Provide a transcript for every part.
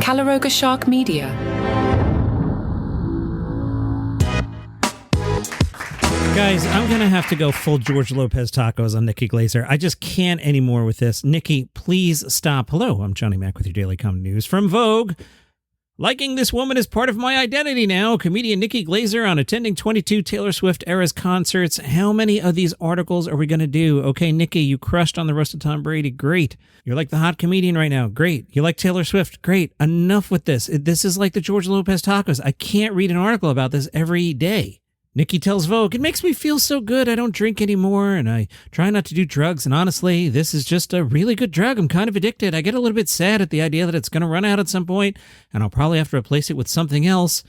Calaroga Shark Media. Guys, I'm going to have to go full George Lopez tacos on Nikki Glaser. I just can't anymore with this. Nikki, please stop. Hello, I'm Johnny Mac with your Daily Comedy News from Vogue. Liking this woman is part of my identity now. Comedian Nikki Glaser on attending 22 Taylor Swift era's concerts. How many of these articles are we going to do? Okay, Nikki, you crushed on the roast of Tom Brady. Great. You're like the hot comedian right now. Great. You like Taylor Swift. Great. Enough with this. This is like the George Lopez tacos. I can't read an article about this every day. Nikki tells Vogue, it makes me feel so good. I don't drink anymore, and I try not to do drugs. And honestly, this is just a really good drug. I'm kind of addicted. I get a little bit sad at the idea that it's going to run out at some point, and I'll probably have to replace it with something else.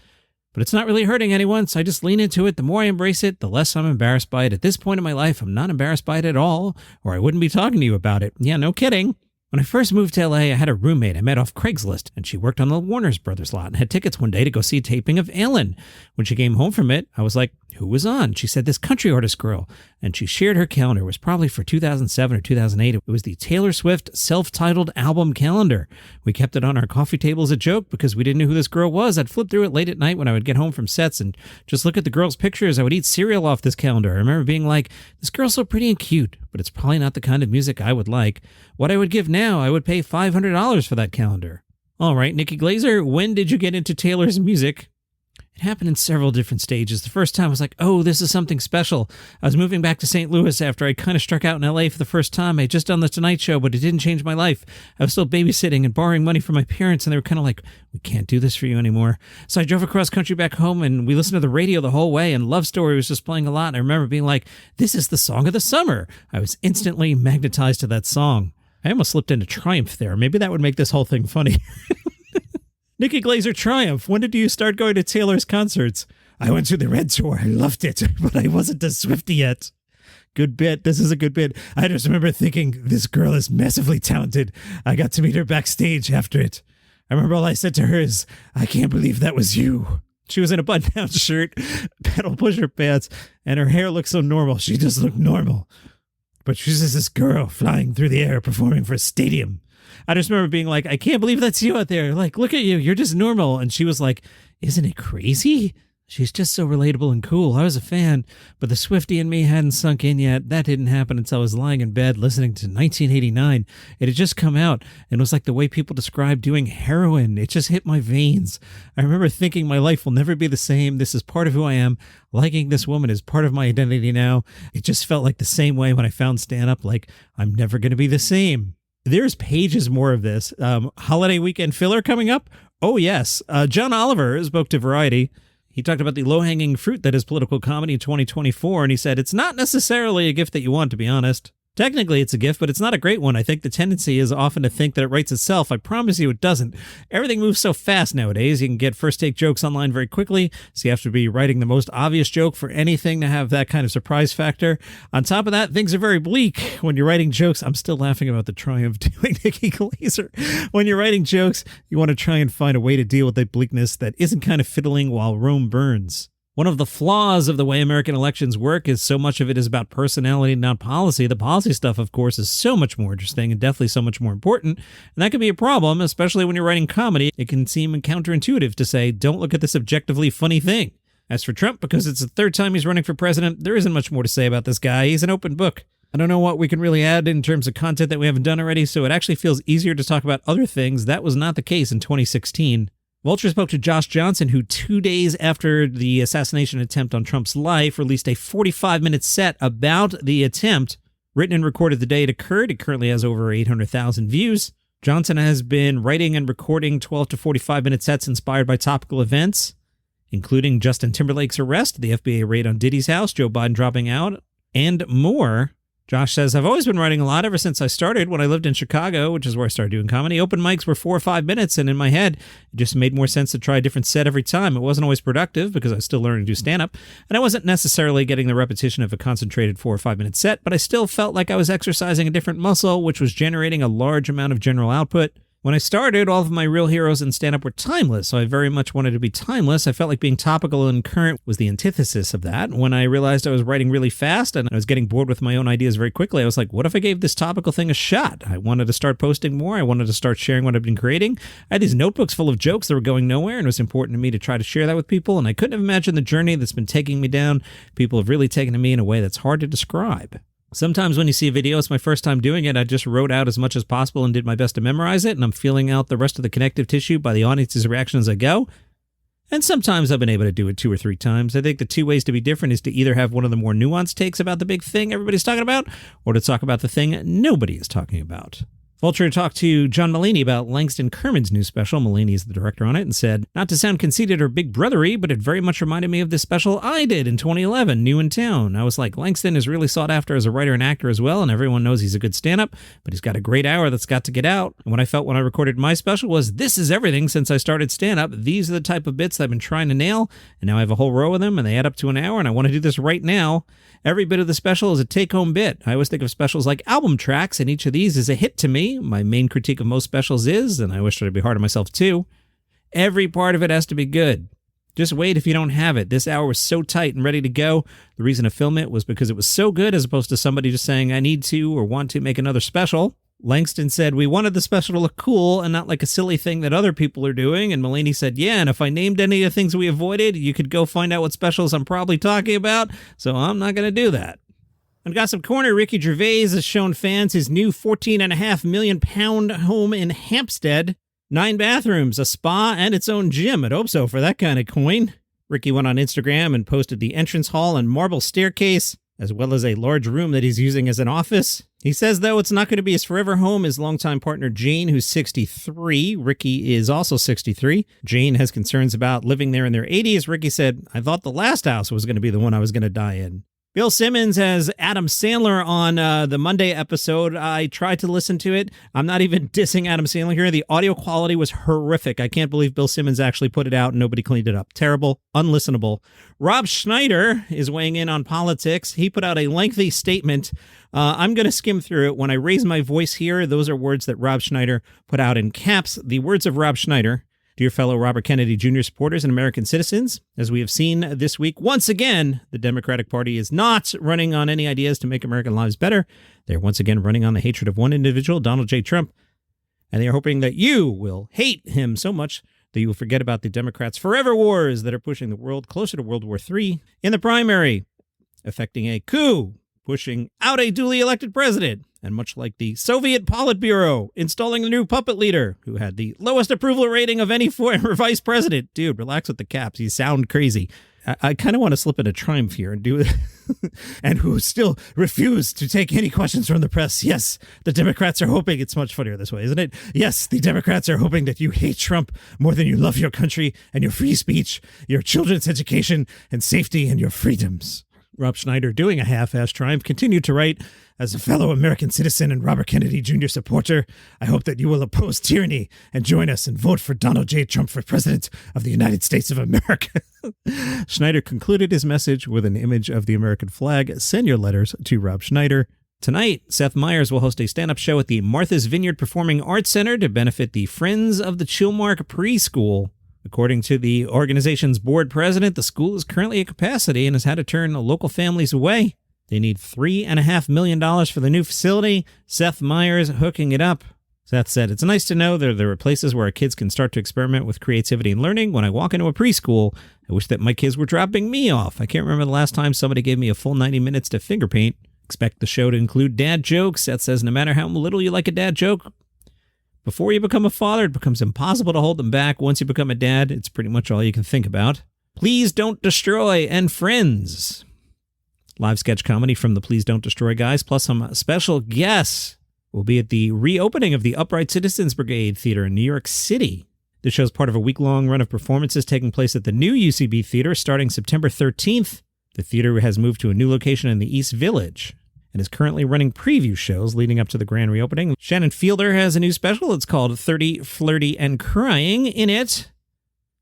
But it's not really hurting anyone, so I just lean into it. The more I embrace it, the less I'm embarrassed by it. At this point in my life, I'm not embarrassed by it at all, or I wouldn't be talking to you about it. Yeah, no kidding. When I first moved to LA, I had a roommate I met off Craigslist, and she worked on the Warner Brothers lot and had tickets one day to go see a taping of Ellen. When she came home from it, I was like, who was on? She said, this country artist girl. And she shared her calendar. It was probably for 2007 or 2008. It was the Taylor Swift self-titled album calendar. We kept it on our coffee table as a joke because we didn't know who this girl was. I'd flip through it late at night when I would get home from sets and just look at the girl's pictures. I would eat cereal off this calendar. I remember being like, this girl's so pretty and cute, but it's probably not the kind of music I would like. What I would give now, I would pay $500 for that calendar. All right, Nikki Glaser, when did you get into Taylor's music? It happened in several different stages. The first time I was like, oh, this is something special. I was moving back to St. Louis after I kind of struck out in LA for the first time. I had just done the Tonight Show, but it didn't change my life. I was still babysitting and borrowing money from my parents, and they were kind of like, we can't do this for you anymore. So I drove across country back home, and we listened to the radio the whole way, and Love Story was just playing a lot. And I remember being like, this is the song of the summer. I was instantly magnetized to that song. I almost slipped into Triumph there. Maybe that would make this whole thing funny. Nikki Glaser Triumph. When did you start going to Taylor's concerts? I went to the Red Tour. I loved it, but I wasn't a Swiftie yet. Good bit. This is a good bit. I just remember thinking, this girl is massively talented. I got to meet her backstage after it. I remember all I said to her is, I can't believe that was you. She was in a button-down shirt, pedal pusher pants, and her hair looked so normal. She just looked normal. But she's just this girl flying through the air performing for a stadium. I just remember being like, I can't believe that's you out there. Like, look at you. You're just normal. And she was like, isn't it crazy? She's just so relatable and cool. I was a fan, but the Swiftie in me hadn't sunk in yet. That didn't happen until I was lying in bed listening to 1989. It had just come out, and it was like the way people describe doing heroin. It just hit my veins. I remember thinking my life will never be the same. This is part of who I am. Liking this woman is part of my identity now. It just felt like the same way when I found stand-up, like I'm never going to be the same. There's pages more of this. Holiday weekend filler coming up? Oh, yes. John Oliver spoke to Variety. He talked about the low-hanging fruit that is political comedy in 2024, and he said, it's not necessarily a gift that you want, to be honest. Technically, it's a gift, but it's not a great one. I think the tendency is often to think that it writes itself. I promise you it doesn't. Everything moves so fast nowadays. You can get first-take jokes online very quickly, so you have to be writing the most obvious joke for anything to have that kind of surprise factor. On top of that, things are very bleak. When you're writing jokes, I'm still laughing about the triumph doing Nikki Glaser. When you're writing jokes, you want to try and find a way to deal with that bleakness that isn't kind of fiddling while Rome burns. One of the flaws of the way American elections work is so much of it is about personality, not policy. The policy stuff, of course, is so much more interesting and definitely so much more important. And that can be a problem, especially when you're writing comedy. It can seem counterintuitive to say, don't look at this objectively funny thing. As for Trump, because it's the third time he's running for president, there isn't much more to say about this guy. He's an open book. I don't know what we can really add in terms of content that we haven't done already, so it actually feels easier to talk about other things. That was not the case in 2016. Vulture spoke to Josh Johnson, who 2 days after the assassination attempt on Trump's life released a 45-minute set about the attempt, written and recorded the day it occurred. It currently has over 800,000 views. Johnson has been writing and recording 12 to 45-minute sets inspired by topical events, including Justin Timberlake's arrest, the FBI raid on Diddy's house, Joe Biden dropping out, and more. Josh says, I've always been writing a lot ever since I started. When I lived in Chicago, which is where I started doing comedy, open mics were 4 or 5 minutes, and in my head, it just made more sense to try a different set every time. It wasn't always productive because I was still learning to do stand-up, and I wasn't necessarily getting the repetition of a concentrated 4 or 5 minute set, but I still felt like I was exercising a different muscle, which was generating a large amount of general output. When I started, all of my real heroes in stand-up were timeless, so I very much wanted to be timeless. I felt like being topical and current was the antithesis of that. When I realized I was writing really fast and I was getting bored with my own ideas very quickly, I was like, what if I gave this topical thing a shot? I wanted to start posting more. I wanted to start sharing what I've been creating. I had these notebooks full of jokes that were going nowhere, and it was important to me to try to share that with people, and I couldn't have imagined the journey that's been taking me down. People have really taken to me in a way that's hard to describe. Sometimes when you see a video, it's my first time doing it, I just wrote out as much as possible and did my best to memorize it, and I'm feeling out the rest of the connective tissue by the audience's reaction as I go. And sometimes I've been able to do it 2 or 3 times. I think the 2 ways to be different is to either have one of the more nuanced takes about the big thing everybody's talking about, or to talk about the thing nobody is talking about. Vulture talked to John Mulaney about Langston Kerins' new special. Mulaney is the director on it, and said, not to sound conceited or big brothery, but it very much reminded me of this special I did in 2011, New in Town. I was like, Langston is really sought after as a writer and actor as well, and everyone knows he's a good stand-up, but he's got a great hour that's got to get out. And what I felt when I recorded my special was, this is everything since I started stand-up. These are the type of bits that I've been trying to nail, and now I have a whole row of them, and they add up to an hour, and I want to do this right now. Every bit of the special is a take-home bit. I always think of specials like album tracks, and each of these is a hit to me. My main critique of most specials is, and I wish I'd be hard on myself too, every part of it has to be good. Just wait if you don't have it. This hour was so tight and ready to go. The reason to film it was because it was so good, as opposed to somebody just saying, I need to or want to make another special. Langston said, we wanted the special to look cool and not like a silly thing that other people are doing. And Mulaney said, yeah, and if I named any of the things we avoided, you could go find out what specials I'm probably talking about. So I'm not going to do that. On Gossip Corner, Ricky Gervais has shown fans his new £14.5 million home in Hampstead. 9 bathrooms, a spa, and its own gym. I'd hope so for that kind of coin. Ricky went on Instagram and posted the entrance hall and marble staircase, as well as a large room that he's using as an office. He says, though, it's not going to be his forever home. His longtime partner, Jane, who's 63. Ricky is also 63. Jane has concerns about living there in their 80s. Ricky said, I thought the last house was going to be the one I was going to die in. Bill Simmons has Adam Sandler on the Monday episode. I tried to listen to it. I'm not even dissing Adam Sandler here. The audio quality was horrific. I can't believe Bill Simmons actually put it out and nobody cleaned it up. Terrible, unlistenable. Rob Schneider is weighing in on politics. He put out a lengthy statement. I'm going to skim through it. When I raise my voice here, those are words that Rob Schneider put out in caps. The words of Rob Schneider. Dear fellow Robert Kennedy Jr. supporters and American citizens, as we have seen this week, once again, the Democratic Party is not running on any ideas to make American lives better. They're once again running on the hatred of one individual, Donald J. Trump. And they are hoping that you will hate him so much that you will forget about the Democrats' forever wars that are pushing the world closer to World War III in the primary, effecting a coup, pushing out a duly elected president, and much like the Soviet Politburo, installing the new puppet leader, who had the lowest approval rating of any former vice president. Dude, relax with the caps. You sound crazy. I kind of want to slip in a triumph here and do it. And who still refuse to take any questions from the press. Yes, the Democrats are hoping. It's much funnier this way, isn't it? Yes, the Democrats are hoping that you hate Trump more than you love your country and your free speech, your children's education and safety and your freedoms. Rob Schneider, doing a half-assed triumph, continued to write, as a fellow American citizen and Robert Kennedy Jr. supporter, I hope that you will oppose tyranny and join us and vote for Donald J. Trump for President of the United States of America. Schneider concluded his message with an image of the American flag. Send your letters to Rob Schneider. Tonight, Seth Meyers will host a stand-up show at the Martha's Vineyard Performing Arts Center to benefit the Friends of the Chilmark Preschool. According to the organization's board president, the school is currently at capacity and has had to turn local families away. They need $3.5 million for the new facility. Seth Meyers hooking it up. Seth said, it's nice to know that there are places where our kids can start to experiment with creativity and learning. When I walk into a preschool, I wish that my kids were dropping me off. I can't remember the last time somebody gave me a full 90 minutes to finger paint. Expect the show to include dad jokes. Seth says, no matter how little you like a dad joke, before you become a father, it becomes impossible to hold them back. Once you become a dad, it's pretty much all you can think about. Please Don't Destroy and Friends. Live sketch comedy from the Please Don't Destroy guys, plus some special guests, will be at the reopening of the Upright Citizens Brigade Theater in New York City. The show is part of a week-long run of performances taking place at the new UCB Theater starting September 13th. The theater has moved to a new location in the East Village and is currently running preview shows leading up to the grand reopening. Shannon Fielder has a new special. It's called 30, Flirty and Crying. In it,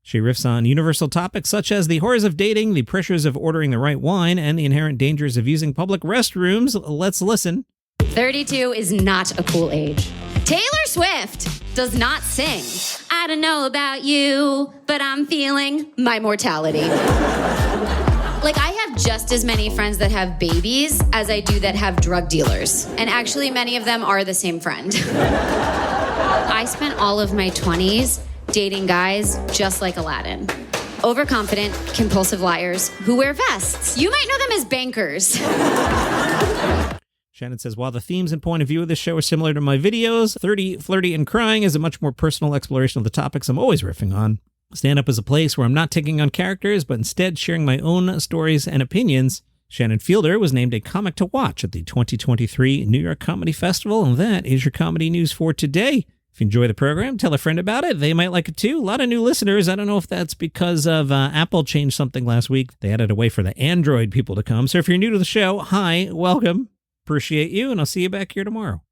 she riffs on universal topics such as the horrors of dating, the pressures of ordering the right wine, and the inherent dangers of using public restrooms. Let's listen. 32 is not a cool age. Taylor Swift does not sing. I don't know about you, but I'm feeling my mortality. Like, I have just as many friends that have babies as I do that have drug dealers. And actually, many of them are the same friend. I spent all of my 20s dating guys just like Aladdin. Overconfident, compulsive liars who wear vests. You might know them as bankers. Shannon says, while the themes and point of view of this show are similar to my videos, Flirty and Crying is a much more personal exploration of the topics I'm always riffing on. Stand-up is a place where I'm not taking on characters, but instead sharing my own stories and opinions. Shannon Fielder was named a comic to watch at the 2023 New York Comedy Festival, and that is your comedy news for today. If you enjoy the program, tell a friend about it. They might like it too. A lot of new listeners. I don't know if that's because of Apple changed something last week. They added a way for the Android people to come. So if you're new to the show, hi, welcome. Appreciate you, and I'll see you back here tomorrow.